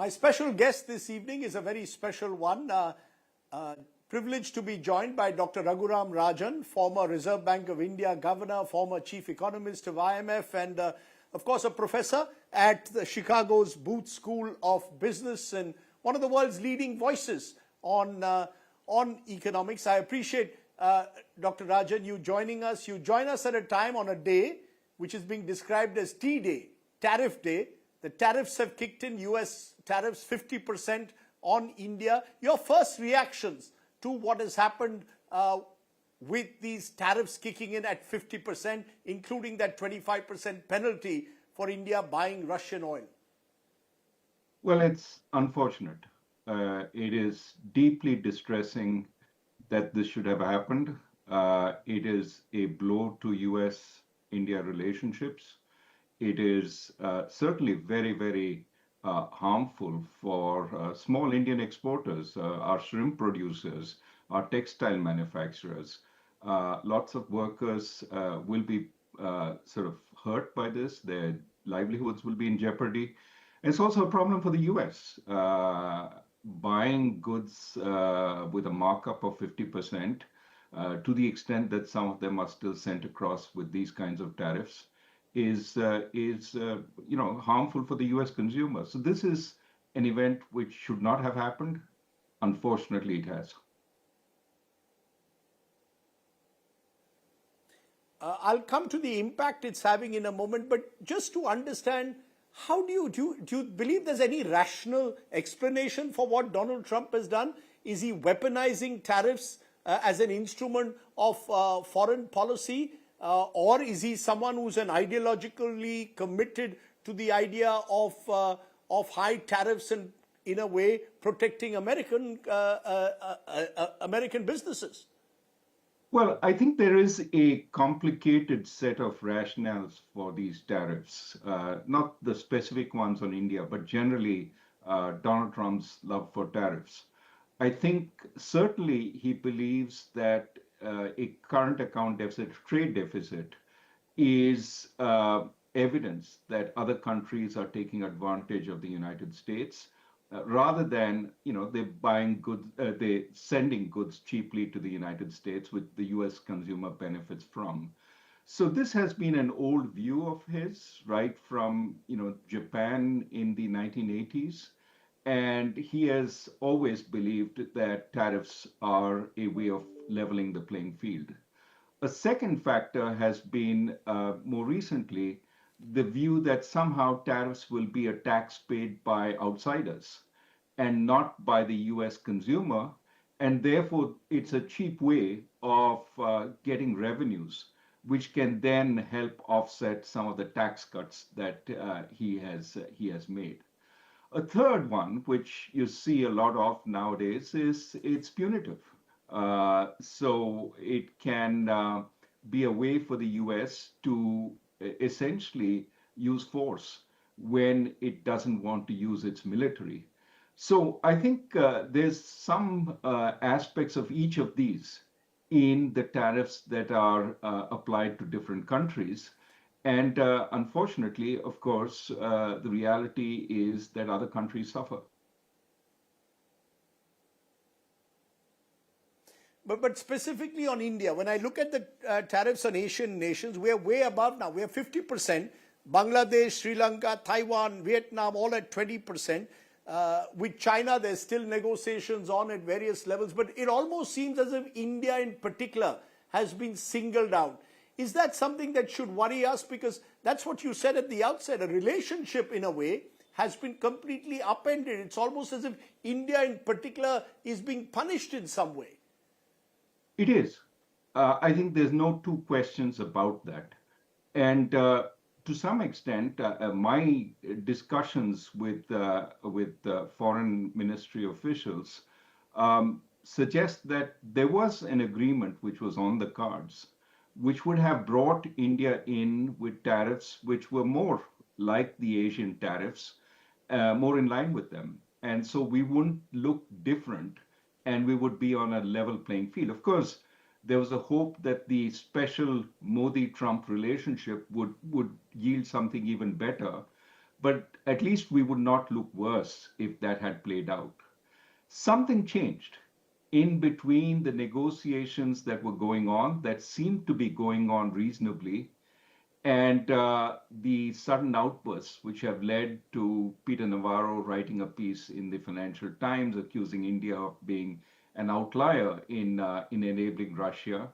My special guest this evening is a very special one. Privileged to be joined by Dr. Raghuram Rajan, former Reserve Bank of India governor, former chief economist of IMF, and of course a professor at the Chicago's Booth School of Business and one of the world's leading voices on economics. I appreciate Dr. Rajan, you joining us. You join us at a time on a day which is being described as T-Day, Tariff Day. The tariffs have kicked in, US tariffs 50% on India. Your first reactions to what has happened with these tariffs kicking in at 50%, including that 25% penalty for India buying Russian oil? Well, it's unfortunate. It is deeply distressing that this should have happened. It is a blow to US-India relationships. It is certainly very, very harmful for small Indian exporters, our shrimp producers, our textile manufacturers. Lots of workers will be sort of hurt by this. Their livelihoods will be in jeopardy. And it's also a problem for the US. Buying goods with a markup of 50%, to the extent that some of them are still sent across with these kinds of tariffs, is harmful for the US consumer. So this is an event which should not have happened. Unfortunately, it has. I'll come to the impact it's having in a moment, but just to understand, how do you believe there's any rational explanation for what Donald Trump has done? Is he weaponizing tariffs as an instrument of foreign policy? Or is he someone who's an ideologically committed to the idea of high tariffs and, in a way, protecting American businesses? Well, I think there is a complicated set of rationales for these tariffs, not the specific ones on India, but generally Donald Trump's love for tariffs. I think certainly he believes that a current account deficit, trade deficit, is evidence that other countries are taking advantage of the United States, rather than they're buying goods, they're sending goods cheaply to the United States, which the U.S. consumer benefits from. So this has been an old view of his, right from Japan in the 1980s. And he has always believed that tariffs are a way of leveling the playing field. A second factor has been, more recently, the view that somehow tariffs will be a tax paid by outsiders and not by the US consumer. And therefore, it's a cheap way of getting revenues, which can then help offset some of the tax cuts that he has made. A third one, which you see a lot of nowadays, is it's punitive. So it can be a way for the US to essentially use force when it doesn't want to use its military. So I think there's some aspects of each of these in the tariffs that are applied to different countries. And unfortunately, of course, the reality is that other countries suffer. But specifically on India, when I look at the tariffs on Asian nations, we're way above now. We're 50%. Bangladesh, Sri Lanka, Taiwan, Vietnam, all at 20%. With China, there's still negotiations on at various levels. But it almost seems as if India in particular has been singled out. Is that something that should worry us? Because that's what you said at the outset. A relationship, in a way, has been completely upended. It's almost as if India in particular is being punished in some way. It is. I think there's no two questions about that. And to some extent, my discussions with foreign ministry officials suggest that there was an agreement which was on the cards, which would have brought India in with tariffs which were more like the Asian tariffs, more in line with them. And so we wouldn't look different and we would be on a level playing field. Of course, there was a hope that the special Modi-Trump relationship would yield something even better. but at least we would not look worse if that had played out. Something changed in between the negotiations that were going on, that seemed to be going on reasonably, and the sudden outbursts, which have led to Peter Navarro writing a piece in the Financial Times accusing India of being an outlier in enabling Russia.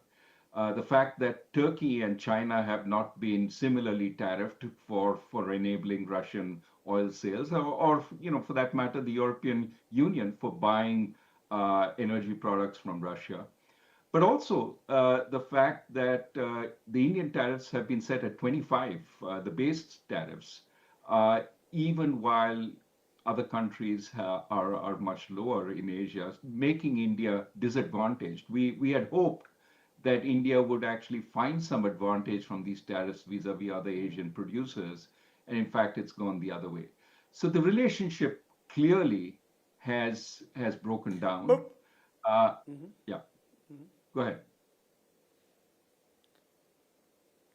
The fact that Turkey and China have not been similarly tariffed for enabling Russian oil sales, or for that matter, the European Union for buying energy products from Russia. But also the fact that the Indian tariffs have been set at 25, the base tariffs, even while other countries are much lower in Asia, making India disadvantaged. We had hoped that India would actually find some advantage from these tariffs vis-a-vis other Asian producers, and in fact, it's gone the other way. So the relationship clearly has broken down. But, Yeah, go ahead.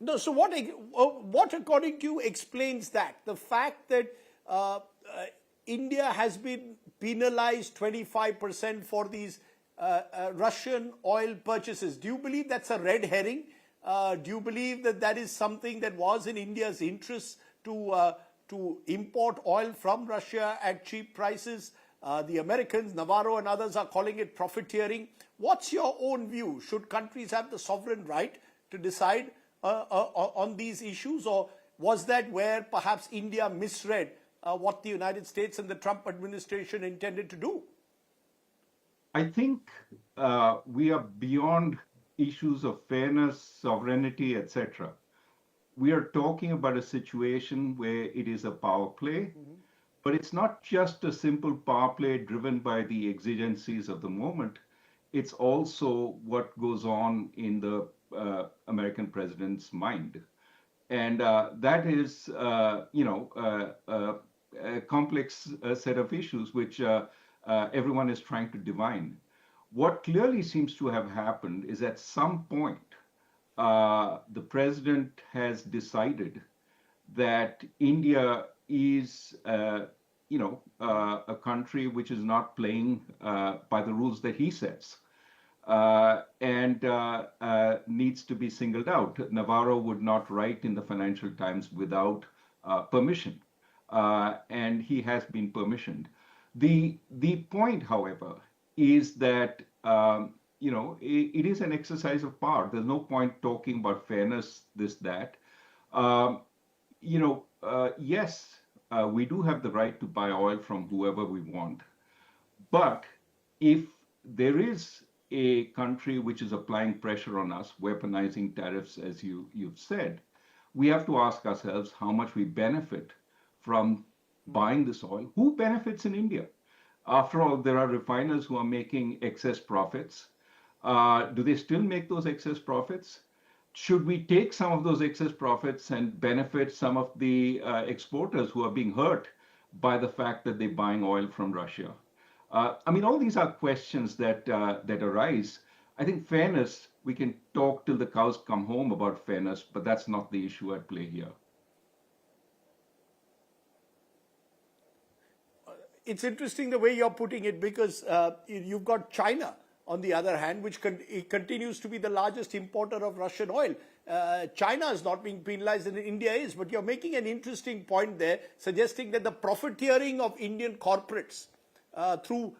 no, so what according to you explains that? The fact that India has been penalized 25% for these Russian oil purchases. Do you believe that's a red herring? Do you believe that that is something that was in India's interest to import oil from Russia at cheap prices? The Americans, Navarro and others are calling it profiteering. What's your own view? Should countries have the sovereign right to decide on these issues, or was that where perhaps India misread what the United States and the Trump administration intended to do? I think we are beyond issues of fairness, sovereignty, etc. We are talking about a situation where it is a power play, but it's not just a simple power play driven by the exigencies of the moment. It's also what goes on in the American president's mind. And that is, a complex set of issues which everyone is trying to divine. What clearly seems to have happened is at some point, the president has decided that India is, a country which is not playing by the rules that he sets. And needs to be singled out. Navarro would not write in the Financial Times without permission, and he has been permissioned. The point, however, is that it is an exercise of power. There's no point talking about fairness, this, that. Yes, we do have the right to buy oil from whoever we want, but if there is a country which is applying pressure on us, weaponizing tariffs, as you've said, we have to ask ourselves how much we benefit from buying this oil. Who benefits in India? After all, there are refiners who are making excess profits. Do they still make those excess profits? Should we take some of those excess profits and benefit some of the exporters who are being hurt by the fact that they're buying oil from Russia? All these are questions that arise. I think fairness, we can talk till the cows come home about fairness, but that's not the issue at play here. It's interesting the way you're putting it, because you've got China, on the other hand, which continues to be the largest importer of Russian oil. China is not being penalized and India is, but you're making an interesting point there, suggesting that the profiteering of Indian corporates through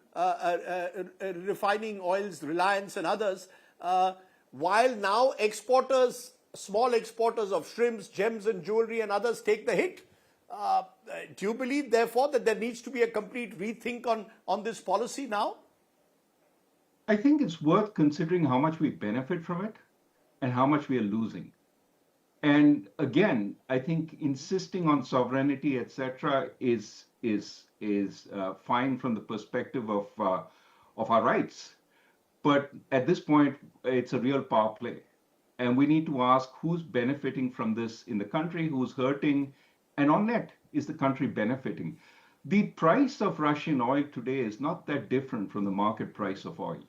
refining oils, Reliance and others, while now exporters, small exporters of shrimps, gems and jewelry and others take the hit. Do you believe, therefore, that there needs to be a complete rethink on this policy now? I think it's worth considering how much we benefit from it and how much we are losing. And again, I think insisting on sovereignty, etc., is fine from the perspective of our rights. But at this point, it's a real power play. And we need to ask who's benefiting from this in the country, who's hurting, and on net, is the country benefiting? The price of Russian oil today is not that different from the market price of oil.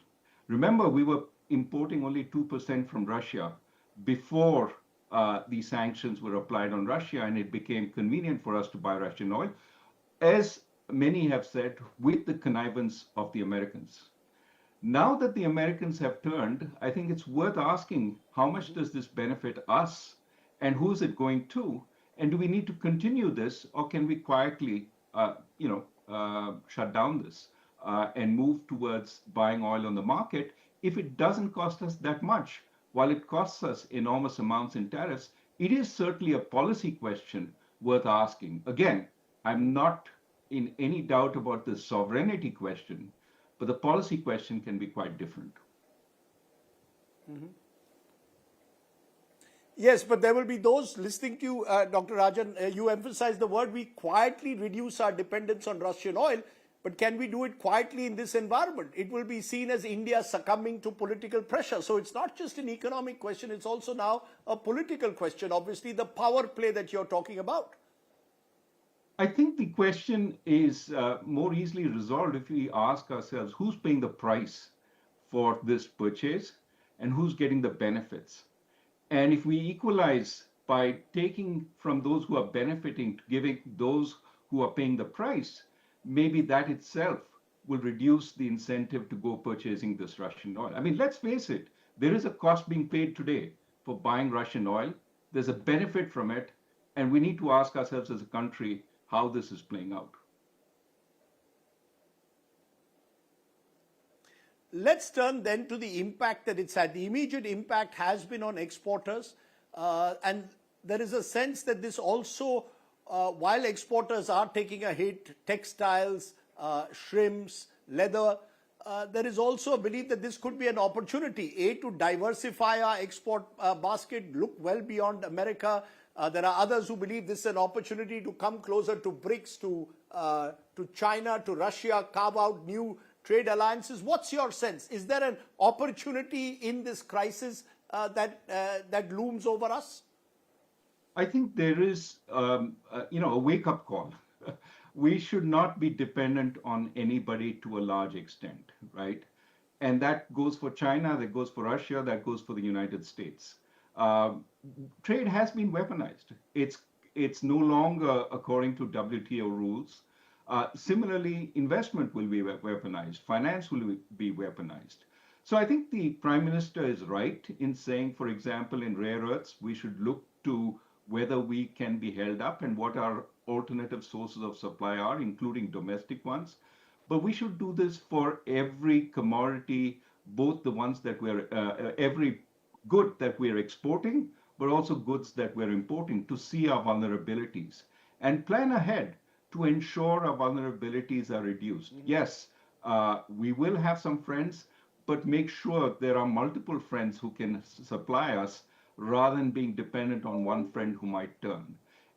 Remember, we were importing only 2% from Russia before these sanctions were applied on Russia and it became convenient for us to buy Russian oil, as many have said, with the connivance of the Americans. Now that the Americans have turned, I think it's worth asking how much does this benefit us and who is it going to? And do we need to continue this or can we quietly, shut down this and move towards buying oil on the market if it doesn't cost us that much? While it costs us enormous amounts in tariffs, it is certainly a policy question worth asking. Again, I'm not in any doubt about the sovereignty question, but the policy question can be quite different. Yes, but there will be those listening to you, Dr. Rajan. You emphasize the word we quietly reduce our dependence on Russian oil, but can we do it quietly in this environment? It will be seen as India succumbing to political pressure. So it's not just an economic question, it's also now a political question, obviously, the power play that you're talking about. I think the question is more easily resolved if we ask ourselves who's paying the price for this purchase and who's getting the benefits. And if we equalize by taking from those who are benefiting to giving those who are paying the price, maybe that itself will reduce the incentive to go purchasing this Russian oil. I mean, let's face it, there is a cost being paid today for buying Russian oil. There's a benefit from it. And we need to ask ourselves as a country how this is playing out. Let's turn then to the impact that it's had. The immediate impact has been on exporters. And there is a sense that this also, while exporters are taking a hit, textiles, shrimps, leather, there is also a belief that this could be an opportunity, to diversify our export basket, look well beyond America. There are others who believe this is an opportunity to come closer to BRICS, to China, to Russia, carve out new trade alliances. What's your sense? Is there an opportunity in this crisis that looms over us? I think there is, a wake-up call. We should not be dependent on anybody to a large extent, right? And that goes for China, that goes for Russia, that goes for the United States. Trade has been weaponized. It's no longer according to WTO rules. Similarly, investment will be weaponized. Finance will be weaponized. So I think the Prime Minister is right in saying, for example, in rare earths, we should look to whether we can be held up and what our alternative sources of supply are, including domestic ones. But we should do this for every commodity, both the ones that every good that we're exporting, but also goods that we're importing, to see our vulnerabilities and plan ahead to ensure our vulnerabilities are reduced. Yes, we will have some friends, but make sure there are multiple friends who can supply us rather than being dependent on one friend who might turn.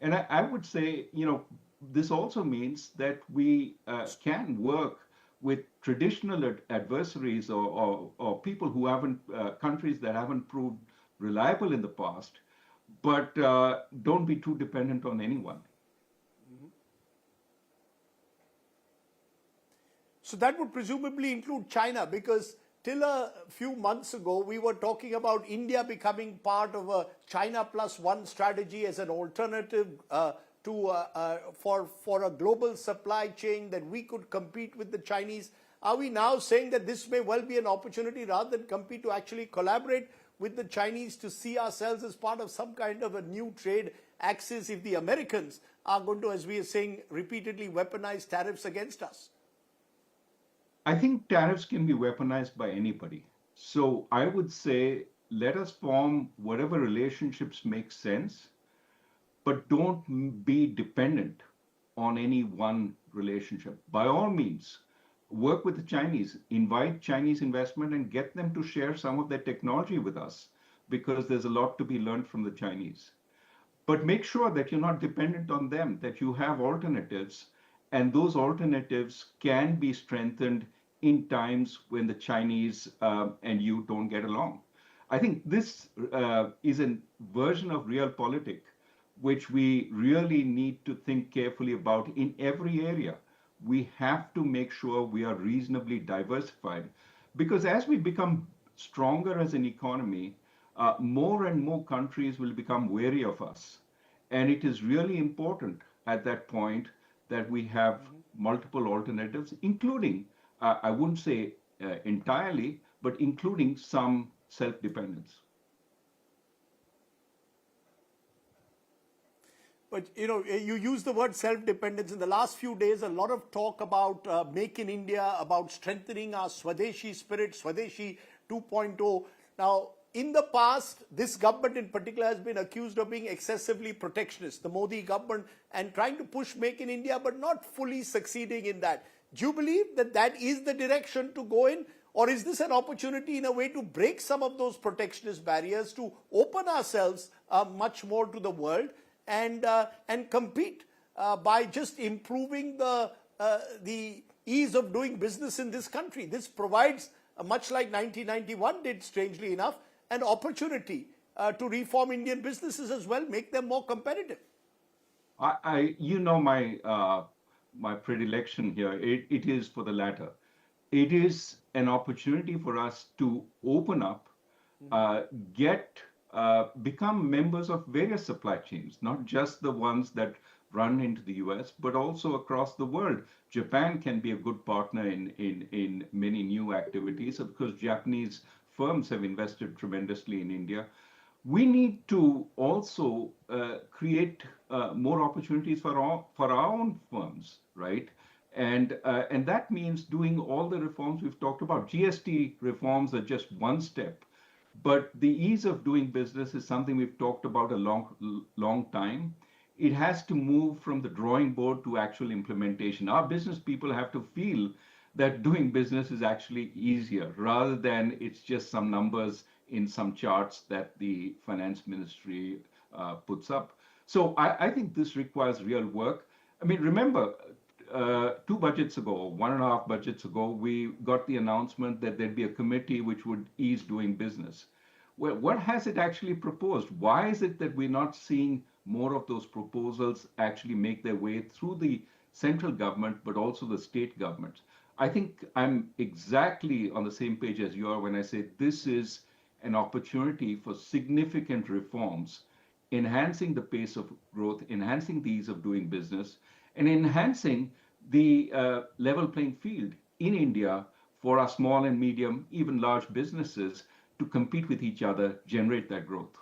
And I would say, this also means that we can work with traditional adversaries or people who haven't, countries that haven't proved reliable in the past, but don't be too dependent on anyone. So that would presumably include China, because till a few months ago, we were talking about India becoming part of a China plus one strategy as an alternative for a global supply chain that we could compete with the Chinese. Are we now saying that this may well be an opportunity, rather than compete, to actually collaborate with the Chinese to see ourselves as part of some kind of a new trade axis if the Americans are going to, as we are saying repeatedly, weaponize tariffs against us? I think tariffs can be weaponized by anybody. So I would say, let us form whatever relationships make sense, but don't be dependent on any one relationship. By all means, work with the Chinese, invite Chinese investment and get them to share some of their technology with us, because there's a lot to be learned from the Chinese. But make sure that you're not dependent on them, that you have alternatives, and those alternatives can be strengthened in times when the Chinese and you don't get along. I think this is a version of realpolitik which we really need to think carefully about in every area. We have to make sure we are reasonably diversified, because as we become stronger as an economy, more and more countries will become wary of us. And it is really important at that point that we have multiple alternatives, including, I wouldn't say entirely, but including some self-dependence. But you use the word self-dependence. In the last few days, a lot of talk about Make in India, about strengthening our Swadeshi spirit, Swadeshi 2.0. Now, in the past, this government in particular has been accused of being excessively protectionist, the Modi government, and trying to push Make in India, but not fully succeeding in that. Do you believe that that is the direction to go in? Or is this an opportunity in a way to break some of those protectionist barriers, to open ourselves much more to the world and compete by just improving the ease of doing business in this country? This provides, much like 1991 did, strangely enough, an opportunity to reform Indian businesses as well, make them more competitive. My predilection here, it is for the latter. It is an opportunity for us to open up, become members of various supply chains, not just the ones that run into the US, but also across the world. Japan can be a good partner in many new activities because Japanese firms have invested tremendously in India. We need to also create more opportunities for our own firms, right? And that means doing all the reforms we've talked about. GST reforms are just one step, but the ease of doing business is something we've talked about a long time. It has to move from the drawing board to actual implementation. Our business people have to feel that doing business is actually easier rather than it's just some numbers in some charts that the finance ministry puts up. So I think this requires real work. I mean, remember, 1.5 budgets ago, we got the announcement that there'd be a committee which would ease doing business. Well, what has it actually proposed? Why is it that we're not seeing more of those proposals actually make their way through the central government, but also the state governments? I think I'm exactly on the same page as you are when I say this is an opportunity for significant reforms, enhancing the pace of growth, enhancing the ease of doing business, and enhancing the level playing field in India for our small and medium, even large businesses to compete with each other, generate that growth.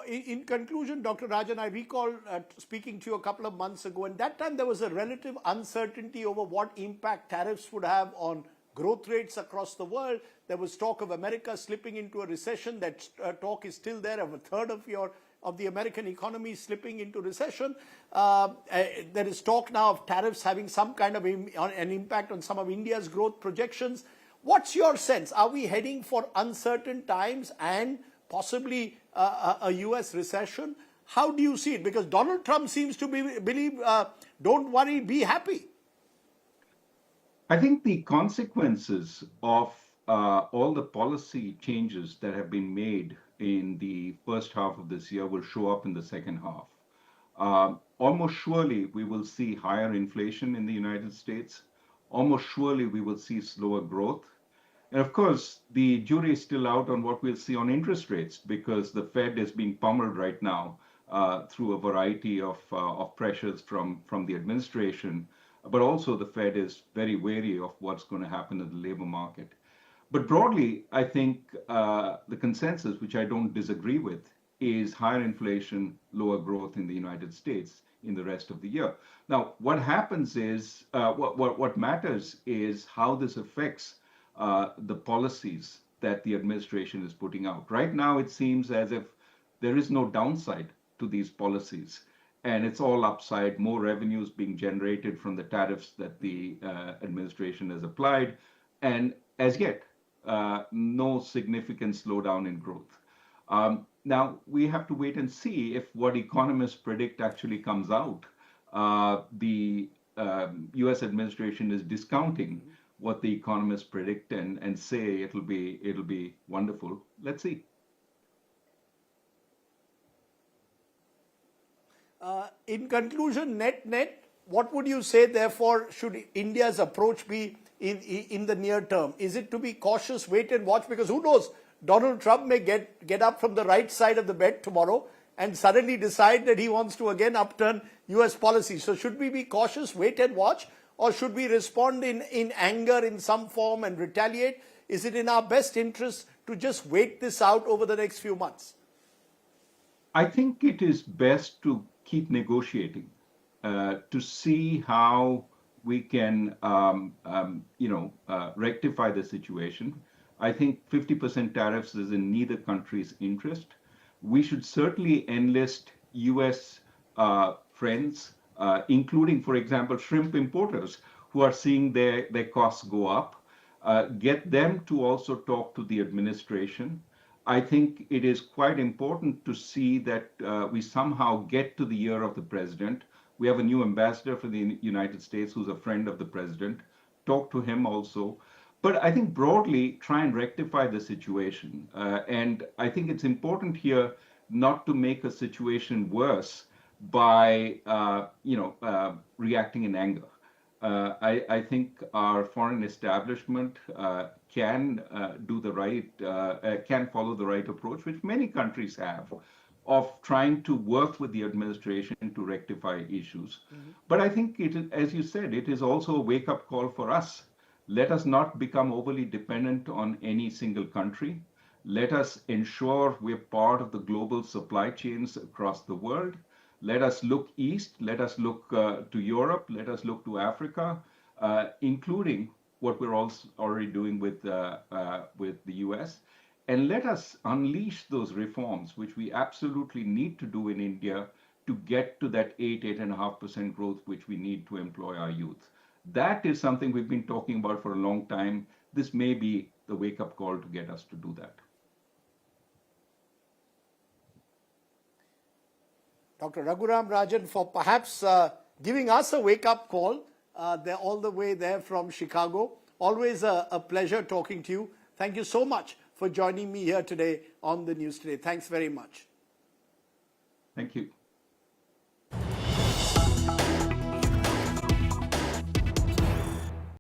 In conclusion, Dr. Rajan, I recall speaking to you a couple of months ago, and that time there was a relative uncertainty over what impact tariffs would have on growth rates across the world. There was talk of America slipping into a recession. That talk is still there, of a third of the American economy slipping into recession. There is talk now of tariffs having some kind of an impact on some of India's growth projections. What's your sense? Are we heading for uncertain times and possibly a US recession? How do you see it? Because Donald Trump seems to believe, don't worry, be happy. I think the consequences of all the policy changes that have been made in the first half of this year will show up in the second half. Almost surely we will see higher inflation in the United States. Almost surely we will see slower growth. And of course, the jury is still out on what we'll see on interest rates because the Fed is being pummeled right now through a variety of pressures from the administration. But also the Fed is very wary of what's going to happen in the labor market. But broadly, I think the consensus, which I don't disagree with, is higher inflation, lower growth in the United States in the rest of the year. Now, what happens is, what matters is how this affects the policies that the administration is putting out. Right now, it seems as if there is no downside to these policies. And it's all upside, more revenues being generated from the tariffs that the administration has applied. And as yet, no significant slowdown in growth. Now, we have to wait and see if what economists predict actually comes out. The US administration is discounting what the economists predict and say it'll be wonderful. Let's see. In conclusion, net, what would you say, therefore, should India's approach be in the near term? Is it to be cautious, wait and watch? Because who knows, Donald Trump may get up from the right side of the bed tomorrow and suddenly decide that he wants to again upturn US policy. So should we be cautious, wait and watch? Or should we respond in anger in some form and retaliate? Is it in our best interest to just wait this out over the next few months? I think it is best to keep negotiating, to see how we can, rectify the situation. I think 50% tariffs is in neither country's interest. We should certainly enlist U.S. Friends, including, for example, shrimp importers who are seeing their costs go up, get them to also talk to the administration. I think it is quite important to see that we somehow get to the ear of the president. We have a new ambassador for the United States who's a friend of the president. Talk to him also. But I think broadly, try and rectify the situation. And I think it's important here not to make a situation worse by, reacting in anger. I think our foreign establishment can follow the right approach, which many countries have, of trying to work with the administration to rectify issues. Mm-hmm. But I think as you said, it is also a wake-up call for us. Let us not become overly dependent on any single country. Let us ensure we're part of the global supply chains across the world. Let us look east. Let us look to Europe. Let us look to Africa, including what we're also already doing with the US. And let us unleash those reforms, which we absolutely need to do in India to get to that 8.5% growth, which we need to employ our youth. That is something we've been talking about for a long time. This may be the wake-up call to get us to do that. Dr. Raghuram Rajan, for perhaps giving us a wake-up call. They're all the way there from Chicago. Always a pleasure talking to you. Thank you so much for joining me here today on the News Today. Thanks very much. Thank you.